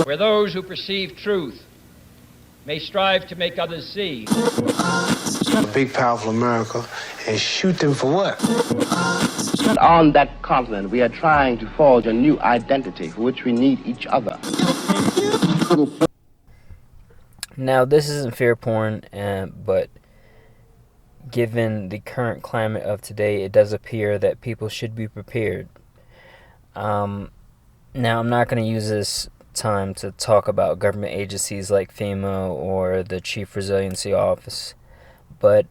where those who perceive truth may strive to make others see. A big, powerful America, and shoot them for what? On that continent, we are trying to forge a new identity for which we need each other. Now, this isn't fear porn, but given the current climate of today, it does appear that people should be prepared. Now, I'm not going to use this time to talk about government agencies like FEMA or the Chief Resiliency Office, but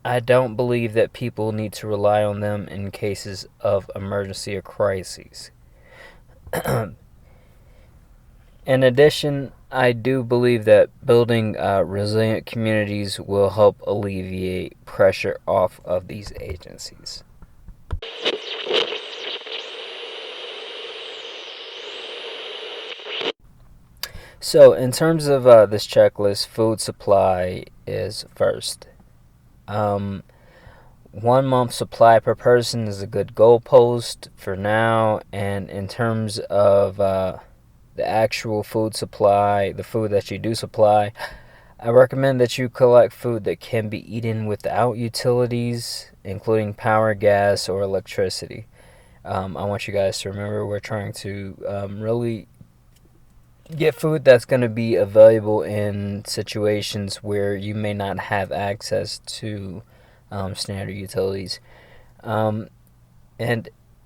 I don't believe that people need to rely on them in cases of emergency or crises. In addition, I do believe that building resilient communities will help alleviate pressure off of these agencies. So, in terms of this checklist, food supply is first. 1 month supply per person is a good goalpost for now, and in terms of the actual food supply, the food that you do supply, I recommend that you collect food that can be eaten without utilities, including power, gas, or electricity. I want you guys to remember we're trying to really get food that's going to be available in situations where you may not have access to standard utilities. And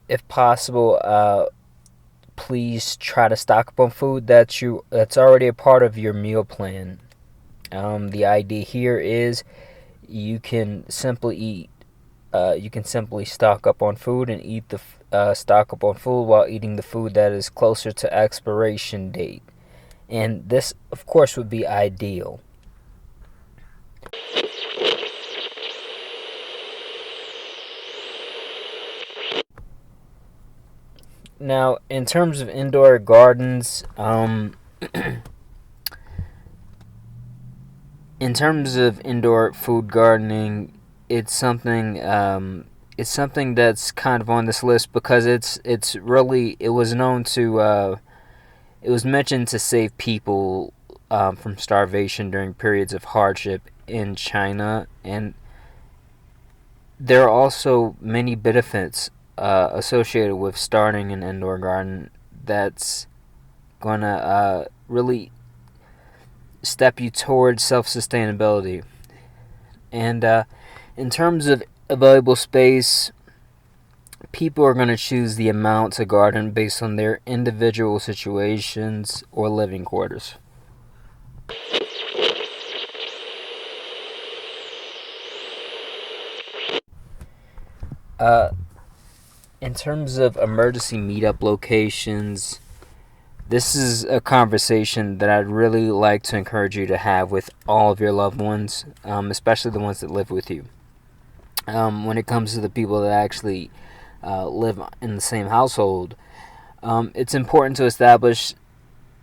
if possible, please try to stock up on food that's already a part of your meal plan. The idea here is you can simply stock up on food and eat stock up on food while eating the food that is closer to expiration date. And this, of course, would be ideal. Now, in terms of indoor gardens, in terms of indoor food gardening, it's something that's kind of on this list because it was mentioned to save people from starvation during periods of hardship in China, and there are also many benefits associated with starting an indoor garden that's going to really step you towards self-sustainability. And in terms of available space, people are going to choose the amount to garden based on their individual situations or living quarters. In terms of emergency meetup locations, this is a conversation that I'd really like to encourage you to have with all of your loved ones, especially the ones that live with you. When it comes to the people that actually live in the same household, it's important to establish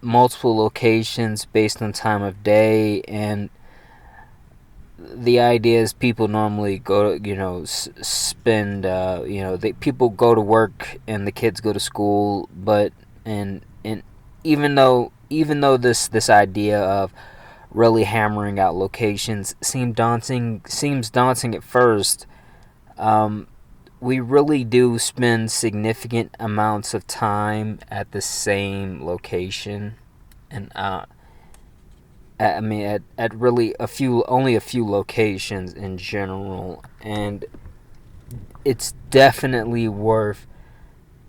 multiple locations based on time of day, and the idea is people normally go to, spend, people go to work and the kids go to school, but and even though this idea of really hammering out locations seems daunting at first, we really do spend significant amounts of time at the same location, and at really only a few locations in general, and it's definitely worth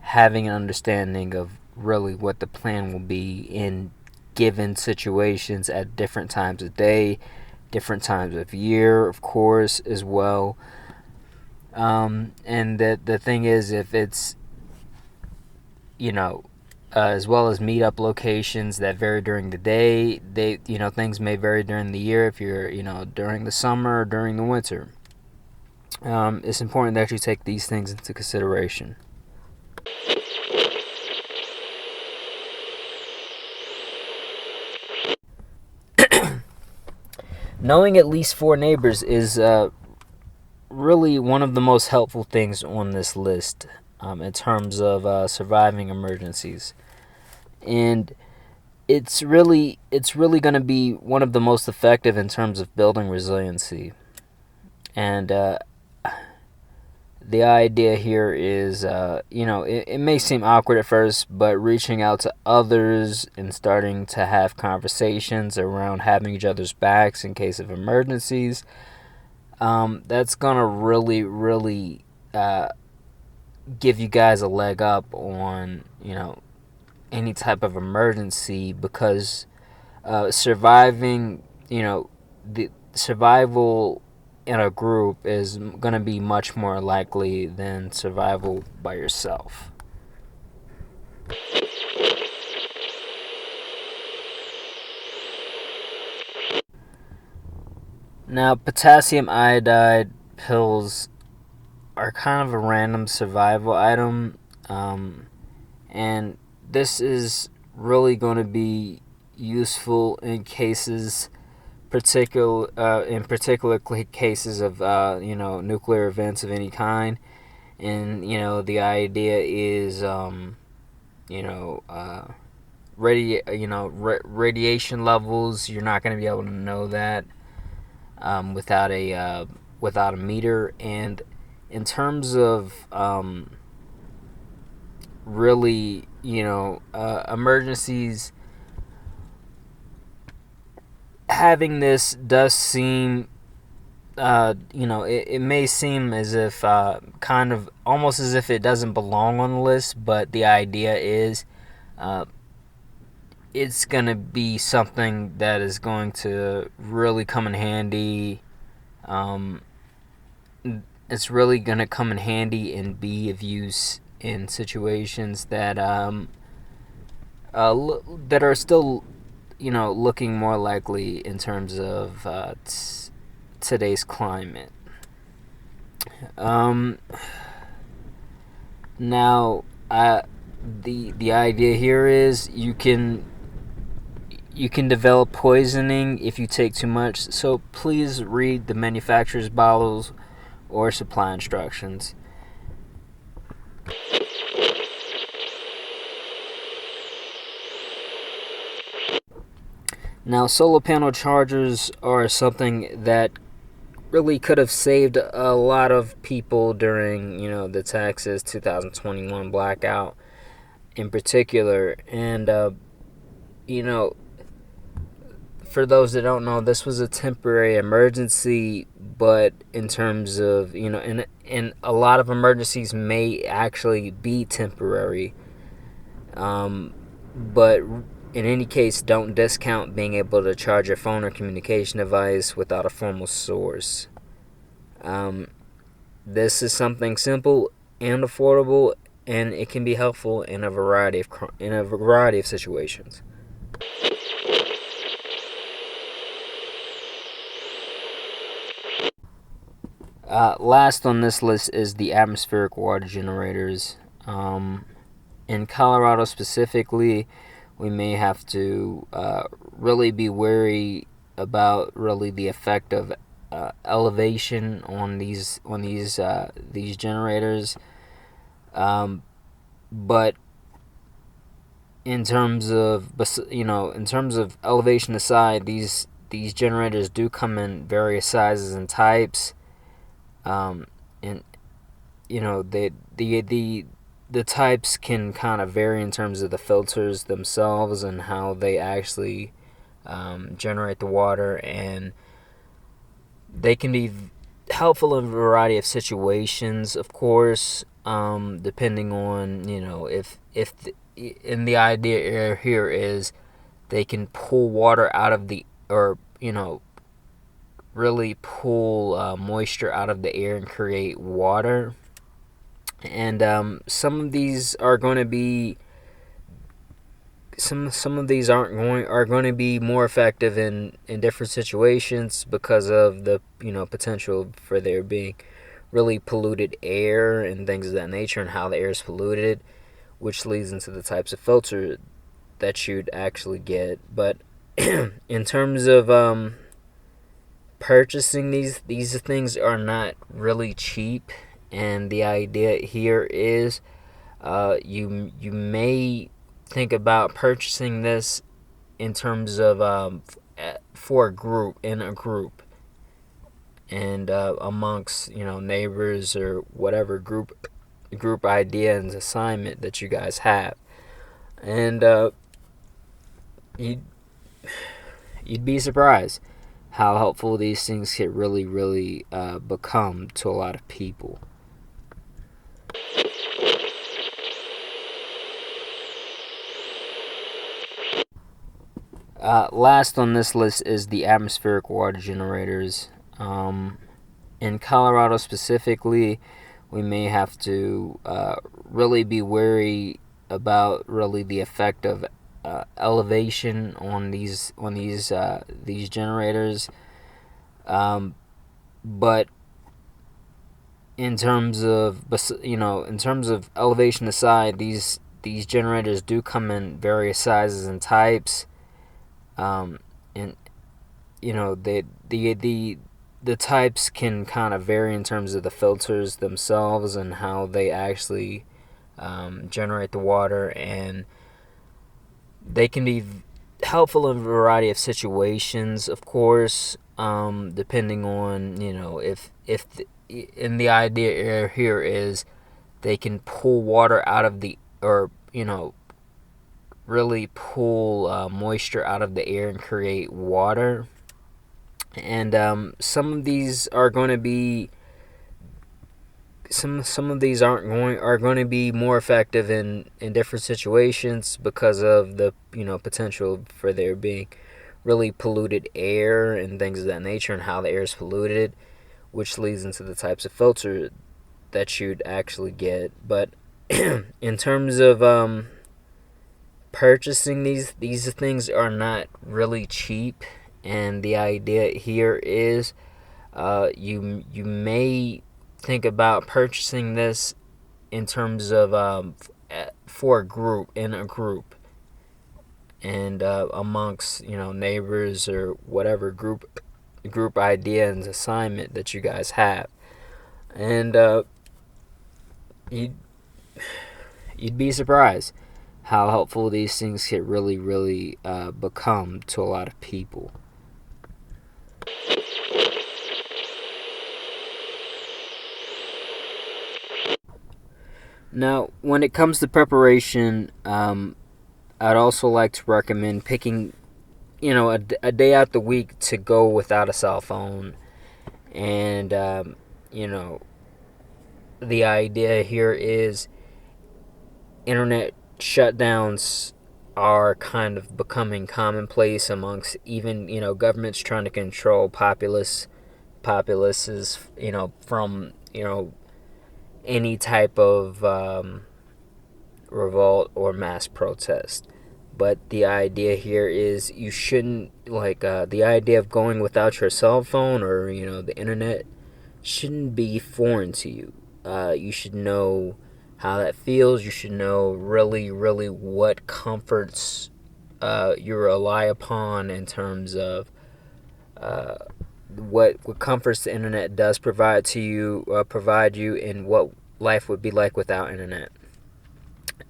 having an understanding of really what the plan will be in given situations at different times of day, different times of year, of course, as well. And the thing is, if it's, as well as meetup locations that vary during the day, things may vary during the year if you're, during the summer or during the winter. It's important that you take these things into consideration. Knowing at least 4 neighbors is really one of the most helpful things on this list in terms of surviving emergencies. and it's really going to be one of the most effective in terms of building resiliency. And the idea here is, it may seem awkward at first, but reaching out to others and starting to have conversations around having each other's backs in case of emergencies, that's gonna really give you guys a leg up on, any type of emergency, because surviving, the survival in a group is going to be much more likely than survival by yourself. Now, potassium iodide pills are kind of a random survival item, and this is really going to be useful in cases, in particular cases of nuclear events of any kind. And the idea is radiation levels. You're not going to be able to know that without a meter. And in terms of emergencies, having this does seem, it may seem as if kind of almost as if it doesn't belong on the list, but the idea is it's going to be something that is going to really come in handy. It's really going to come in handy and be of use in situations that that are still looking more likely in terms of today's climate. Now, the idea here is you can develop poisoning if you take too much. So please read the manufacturer's bottles or supply instructions. Now, solar panel chargers are something that really could have saved a lot of people during, the Texas 2021 blackout in particular. And, for those that don't know, this was a temporary emergency, but in terms of, and a lot of emergencies may actually be temporary. But in any case, don't discount being able to charge your phone or communication device without a formal source. This is something simple and affordable, and it can be helpful in a variety of situations. Last on this list is the atmospheric water generators. In Colorado specifically, we may have to really be wary about really the effect of elevation on these generators. But in terms of elevation aside, these generators do come in various sizes and types. And the types can kind of vary in terms of the filters themselves and how they actually generate the water, and they can be helpful in a variety of situations, of course, depending on and the idea here is they can pull water out of really pull moisture out of the air and create water. And some of these are going to be some of these are going to be more effective in different situations because of the potential for there being really polluted air and things of that nature, and how the air is polluted, which leads into the types of filter that you'd actually get. But in terms of purchasing these things are not really cheap, and the idea here is you may think about purchasing this in terms of for a group, in a group, and amongst neighbors or whatever group idea and assignment that you guys have. And you'd be surprised how helpful these things can really become to a lot of people. Last on this list is the atmospheric water generators. In Colorado specifically, we may have to really be wary about really the effect of elevation on these generators. But in terms of elevation aside, these generators do come in various sizes and types. And the types can kind of vary in terms of the filters themselves and how they actually generate the water, and they can be helpful in a variety of situations, of course, depending on and the idea here is they can pull water out of the, or really pull moisture out of the air and create water. And some of these are going to be some of these are going to be more effective in different situations because of the potential for there being really polluted air and things of that nature, and how the air is polluted, which leads into the types of filter that you'd actually get. But in terms of purchasing these things are not really cheap, and the idea here is you may think about purchasing this in terms of for a group, in a group, and amongst neighbors or whatever group idea and assignment that you guys have. And you'd be surprised how helpful these things can really become to a lot of people. Now, when it comes to preparation, I'd also like to recommend picking, a day out the week to go without a cell phone. And, the idea here is internet shutdowns are kind of becoming commonplace amongst even, governments trying to control populaces, from, any type of revolt or mass protest. But the idea here is you shouldn't, the idea of going without your cell phone or, the internet shouldn't be foreign to you. You should know how that feels. You should know really what comforts you rely upon in terms of what comforts the internet does provide you, and what life would be like without internet.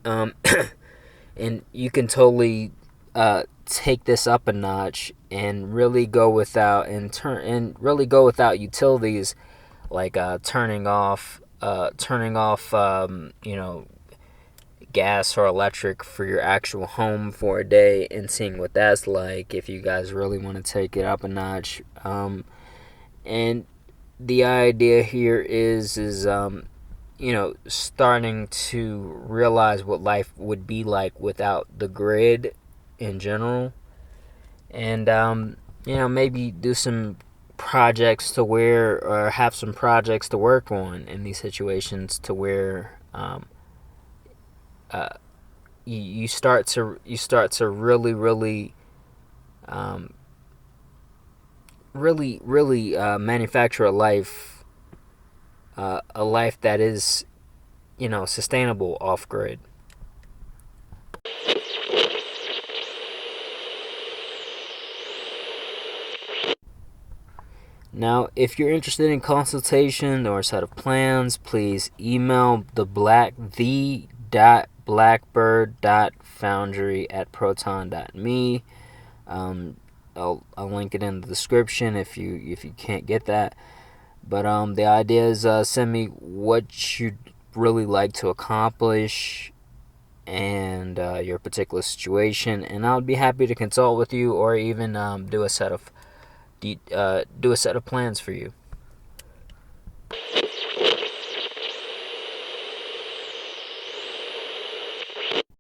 And you can totally take this up a notch and really go without utilities like turning off gas or electric for your actual home for a day, and seeing what that's like if you guys really want to take it up a notch. And the idea here is starting to realize what life would be like without the grid in general, and maybe do some projects to where, or have some projects to work on in these situations to where you start to really manufacture a life that is sustainable off grid. Now, if you're interested in consultation or a set of plans, please email the The.Blackbird.foundry at proton.me. I'll link it in the description if you can't get that. But the idea is send me what you'd really like to accomplish and your particular situation, and I'll be happy to consult with you or even do a set of plans for you.